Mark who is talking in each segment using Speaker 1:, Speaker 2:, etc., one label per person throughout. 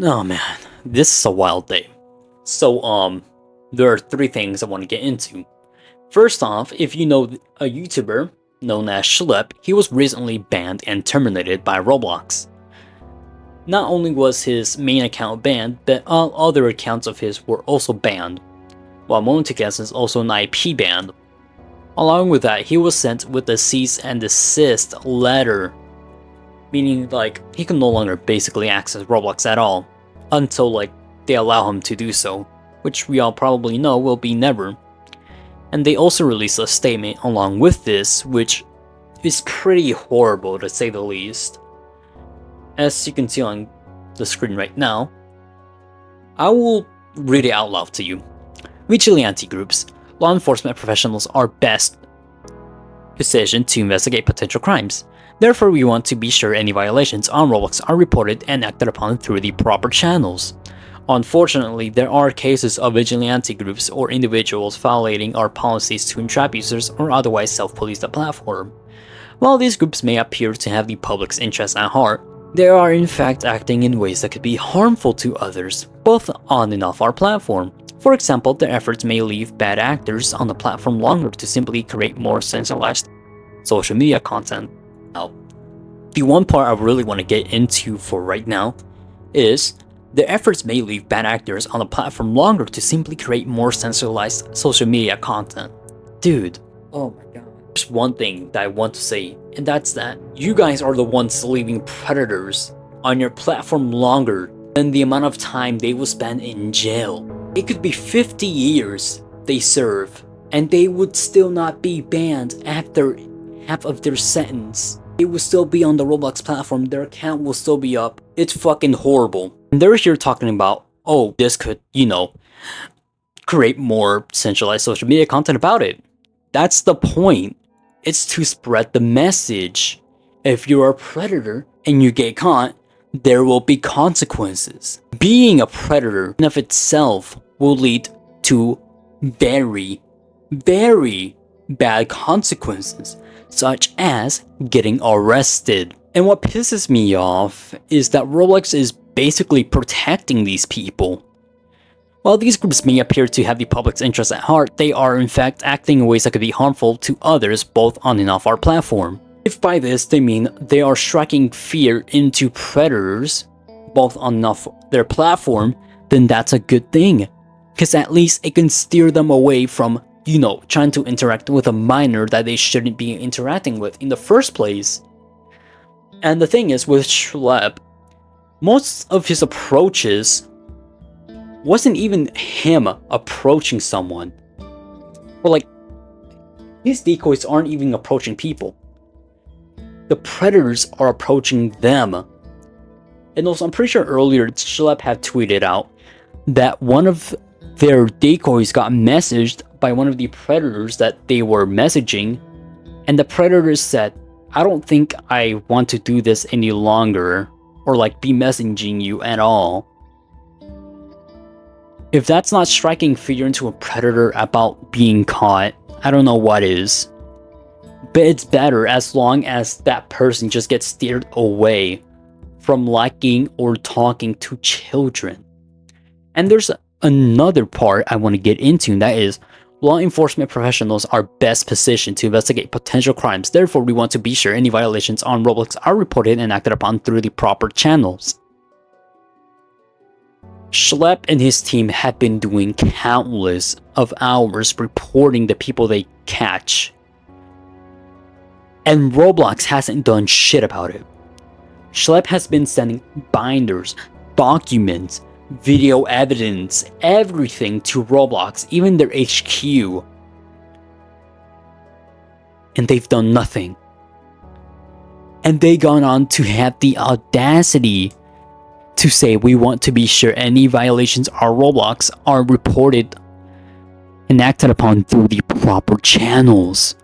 Speaker 1: Oh man, this is a wild day. So, there are three things I want to get into. First off, if you know a YouTuber known as SCHLEP, he was recently banned and terminated by Roblox. Not only was his main account banned, but all other accounts of his were also banned, while Monticast is also an IP ban. Along with that, he was sent with a cease and desist letter, meaning like he can no longer basically access Roblox at all, until like they allow him to do so, which we all probably know will be never. And they also released a statement along with this, which is pretty horrible to say the least. As you can see on the screen right now, I will read it out loud to you. Vigilante groups, law enforcement professionals are best positioned to investigate potential crimes. Therefore, we want to be sure any violations on Roblox are reported and acted upon through the proper channels. Unfortunately, there are cases of vigilante groups or individuals violating our policies to entrap users or otherwise self-police the platform. While these groups may appear to have the public's interests at heart, they are in fact acting in ways that could be harmful to others, both on and off our platform. For example, their efforts may leave bad actors on the platform longer to simply create more sensationalized social media content. Now, the one part I really want to get into for right now is their efforts may leave bad actors on the platform longer to simply create more sensationalized social media content. Dude, oh my god. There's one thing that I want to say, and that's that you guys are the ones leaving predators on your platform longer than the amount of time they will spend in jail. It could be 50 years they serve, and they would still not be banned after half of their sentence. They will still be on the Roblox platform, their account will still be up. It's fucking horrible. And they're here talking about, oh, this could, create more centralized social media content about it. That's the point. It's to spread the message. If you're a predator and you get caught, there will be consequences. Being a predator in of itself will lead to very, very bad consequences, such as getting arrested. And what pisses me off is that Roblox is basically protecting these people. While these groups may appear to have the public's interests at heart, they are in fact acting in ways that could be harmful to others both on and off our platform. If by this they mean they are striking fear into predators, both on and off their platform, then that's a good thing. Because at least it can steer them away from, trying to interact with a minor that they shouldn't be interacting with in the first place. And the thing is, with SCHLEP, most of his approaches wasn't even him approaching someone. Or like, his decoys aren't even approaching people. The predators are approaching them. And also, I'm pretty sure earlier SCHLEP had tweeted out that one of their decoys got messaged by one of the predators that they were messaging, and the predators said, I don't think I want to do this any longer, or like be messaging you at all. If that's not striking fear into a predator about being caught, I don't know what is. But it's better as long as that person just gets steered away from liking or talking to children. And there's another part I want to get into, and that is law enforcement professionals are best positioned to investigate potential crimes. Therefore, we want to be sure any violations on Roblox are reported and acted upon through the proper channels. SCHLEP and his team have been doing countless of hours reporting the people they catch. And Roblox hasn't done shit about it. SCHLEP has been sending binders, documents, video evidence, everything to Roblox, even their HQ. And they've done nothing. And they gone on to have the audacity to say we want to be sure any violations on Roblox are reported and acted upon through the proper channels.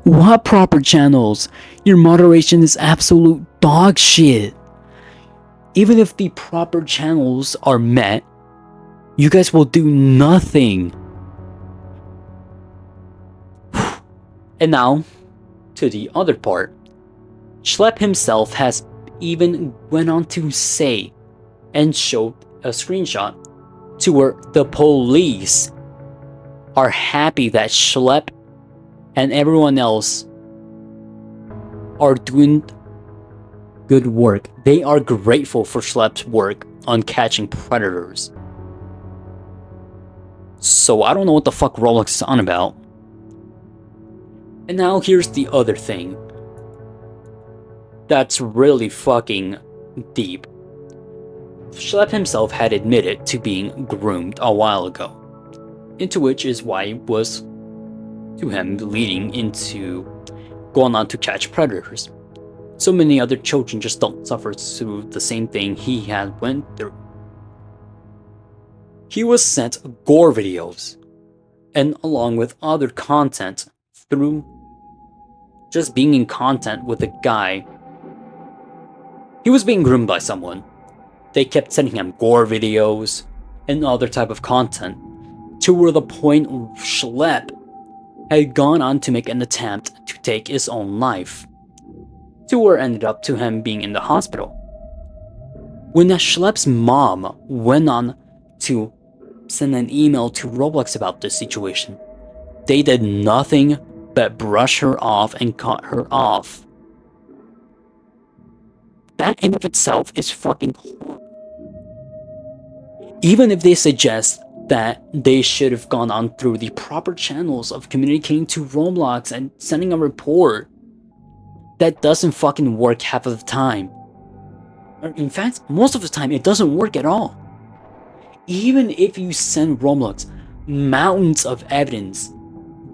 Speaker 1: What proper channels? Your moderation is absolute dog shit. Even if the proper channels are met, you guys will do nothing. And now, to the other part. SCHLEP himself has even went on to say and showed a screenshot to where the police are happy that SCHLEP and everyone else are doing good work. They are grateful for SCHLEP's work on catching predators. So I don't know what the fuck Roblox is on about. And now here's the other thing that's really fucking deep. SCHLEP himself had admitted to being groomed a while ago, into which is why it was to him leading into going on to catch predators. So many other children just don't suffer through the same thing he had went through. He was sent gore videos, and along with other content through just being in content with a guy. He was being groomed by someone. They kept sending him gore videos and other type of content, to where the point SCHLEP had gone on to make an attempt to take his own life, to where it ended up to him being in the hospital. When SCHLEP's mom went on to send an email to Roblox about this situation, they did nothing but brush her off and cut her off. That in of itself is fucking horrible. Even if they suggest that they should have gone on through the proper channels of communicating to Roblox and sending a report, that doesn't fucking work half of the time. Or in fact, most of the time it doesn't work at all. Even if you send Roblox mountains of evidence,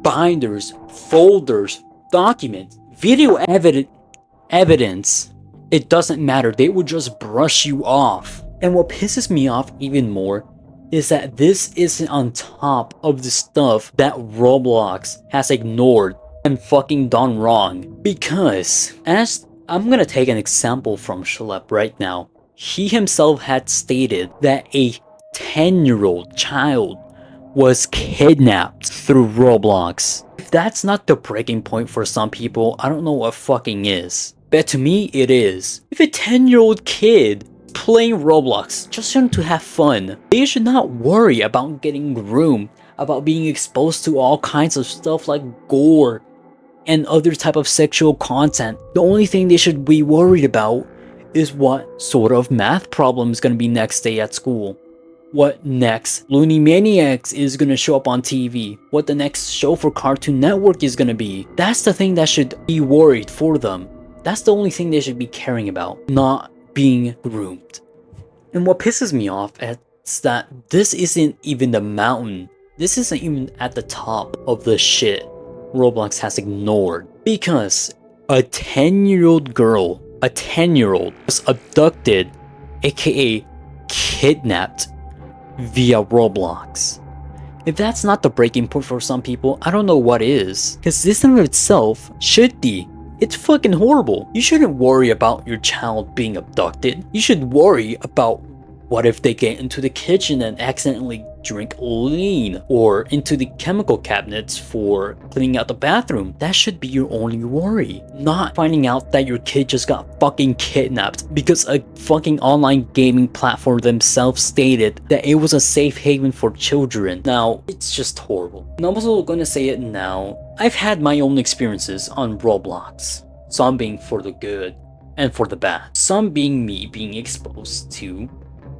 Speaker 1: binders, folders, documents, video evidence, it doesn't matter. They would just brush you off. And what pisses me off even more is that this isn't on top of the stuff that Roblox has ignored and fucking done wrong. Because, as I'm gonna take an example from SCHLEP right now, he himself had stated that a 10-year-old child was kidnapped through Roblox. If that's not the breaking point for some people, I don't know what fucking is. But to me, it is. If a 10-year-old kid playing Roblox just trying to have fun, they should not worry about getting groomed, about being exposed to all kinds of stuff like gore and other type of sexual content. The only thing they should be worried about is what sort of math problem is gonna be next day at school. What next Looney Maniacs is gonna show up on TV. What the next show for Cartoon Network is gonna be. That's the thing that should be worried for them. That's the only thing they should be caring about, not being groomed. And what pisses me off is that this isn't even the mountain. This isn't even at the top of the shit Roblox has ignored. Because a 10-year-old girl, a 10-year-old, was abducted, aka kidnapped, via Roblox. If that's not the breaking point for some people, I don't know what is. Because this in of itself should be. It's fucking horrible. You shouldn't worry about your child being abducted. You should worry about what if they get into the kitchen and accidentally drink lean, or into the chemical cabinets for cleaning out the bathroom. That should be your only worry. Not finding out that your kid just got fucking kidnapped because a fucking online gaming platform themselves stated that it was a safe haven for children. Now, it's just horrible. And I'm also gonna say it now. I've had my own experiences on Roblox. Some being for the good and for the bad. Some being me being exposed to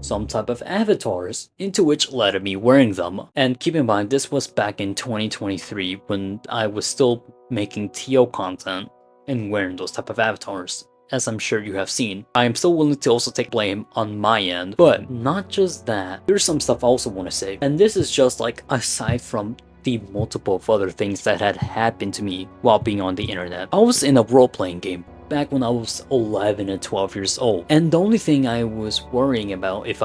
Speaker 1: some type of avatars, into which led to me wearing them. And keep in mind, this was back in 2023 when I was still making TO content and wearing those type of avatars, as I'm sure you have seen. I am still willing to also take blame on my end, but not just that. There's some stuff I also want to say, and this is just like aside from the multiple of other things that had happened to me while being on the internet. I was in a role-playing game back when I was 11 and 12 years old, and the only thing I was worrying about is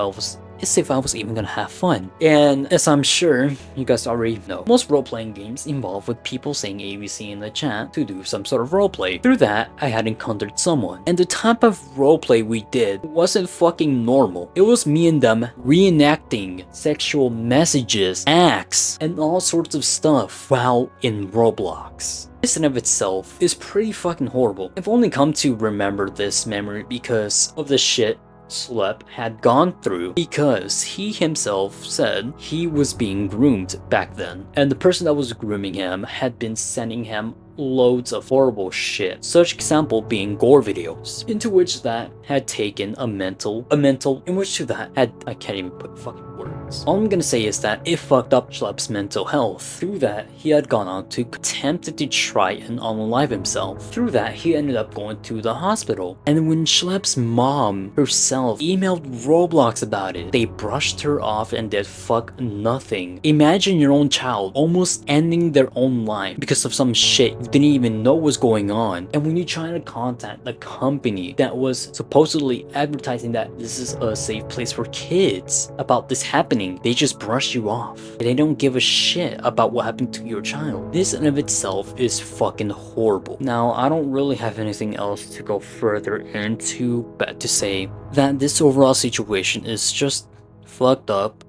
Speaker 1: if I was even gonna have fun. And as I'm sure you guys already know, most role-playing games involve with people saying ABC in the chat to do some sort of roleplay. Through that, I had encountered someone, and the type of roleplay we did wasn't fucking normal. It was me and them reenacting sexual messages, acts, and all sorts of stuff while in Roblox. This in of itself is pretty fucking horrible. I've only come to remember this memory because of the shit SCHLEP had gone through because he himself said he was being groomed back then, and the person that was grooming him had been sending him loads of horrible shit, such example being gore videos, into which that had taken a mental, in which to that had, I can't even put fucking words. All I'm gonna say is that it fucked up SCHLEP's mental health. Through that, he had gone on to attempted to try and unalive himself. Through that, he ended up going to the hospital. And when SCHLEP's mom herself emailed Roblox about it, they brushed her off and did fuck nothing. Imagine your own child almost ending their own life because of some shit you didn't even know was going on. And when you try to contact the company that was supposedly advertising that this is a safe place for kids about this happening, they just brush you off. They don't give a shit about what happened to your child. This in of itself is fucking horrible. Now, I don't really have anything else to go further into, but to say that this overall situation is just fucked up,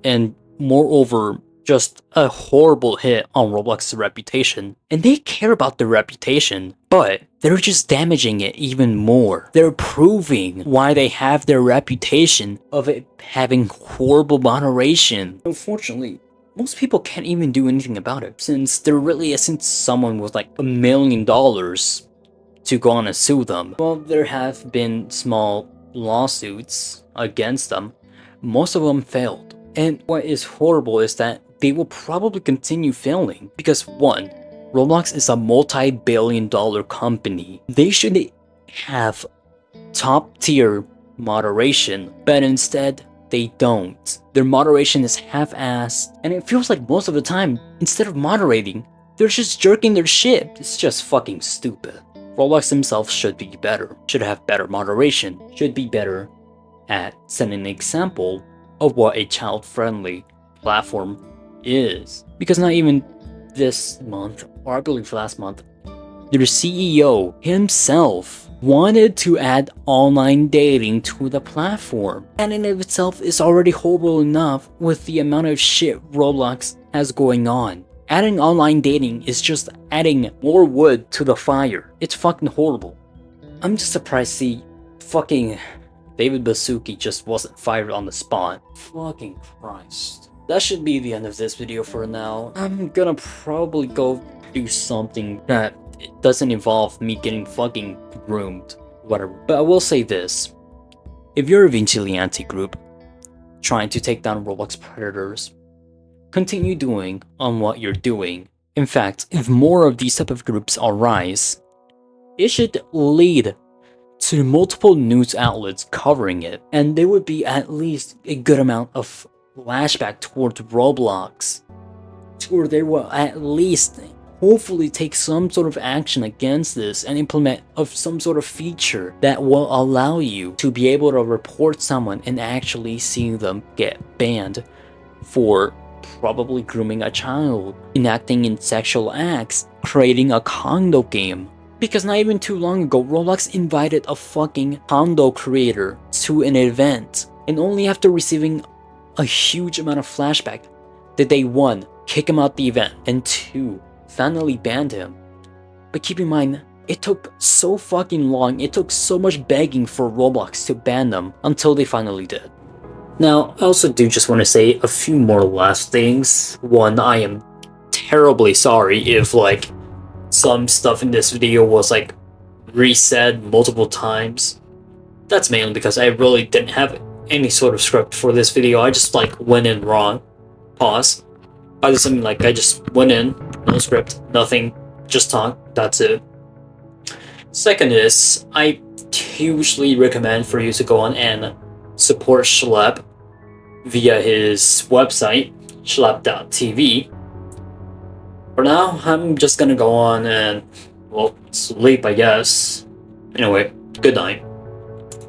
Speaker 1: and moreover, just a horrible hit on Roblox's reputation. And they care about their reputation, but they're just damaging it even more. They're proving why they have their reputation of it having horrible moderation. Unfortunately, most people can't even do anything about it, since there really isn't someone with like $1 million to go on and sue them. Well, there have been small lawsuits against them. Most of them failed. And what is horrible is that they will probably continue failing because, one, Roblox is a multi-billion-dollar company. They should have top-tier moderation, but instead, they don't. Their moderation is half-assed, and it feels like most of the time, instead of moderating, they're just jerking their shit. It's just fucking stupid. Roblox themselves should be better, should have better moderation, should be better at setting an example of what a child-friendly platform is. Because not even this month, or I believe last month, their CEO himself wanted to add online dating to the platform. And in of itself is already horrible enough with the amount of shit Roblox has going on. Adding online dating is just adding more wood to the fire. It's fucking horrible. I'm just surprised to see fucking David Baszucki just wasn't fired on the spot. Fucking Christ. That should be the end of this video for now. I'm gonna probably go do something that doesn't involve me getting fucking groomed. Whatever. But I will say this. If you're a vigilante group trying to take down Roblox predators, continue doing on what you're doing. In fact, if more of these type of groups arise, it should lead to multiple news outlets covering it, and there would be at least a good amount of flashback towards Roblox, or they will at least hopefully take some sort of action against this and implement some sort of feature that will allow you to be able to report someone and actually see them get banned for probably grooming a child, enacting in sexual acts, creating a condo game. Because not even too long ago, Roblox invited a fucking condo creator to an event, and only after receiving a huge amount of flashback did they, 1, kick him out the event, and 2, finally banned him. But keep in mind, it took so fucking long, it took so much begging for Roblox to ban them until they finally did. Now, I also do just want to say a few more last things. One, I am terribly sorry if like some stuff in this video was like resaid multiple times. That's mainly because I really didn't have any sort of script for this video. I just like went in wrong. Pause. I just mean like I just went in, no script, nothing, just talk, that's it. Second is, I hugely recommend for you to go on and support SCHLEP via his website, schlep.tv. For now, I'm just gonna go on and, well, sleep, I guess. Anyway, good night.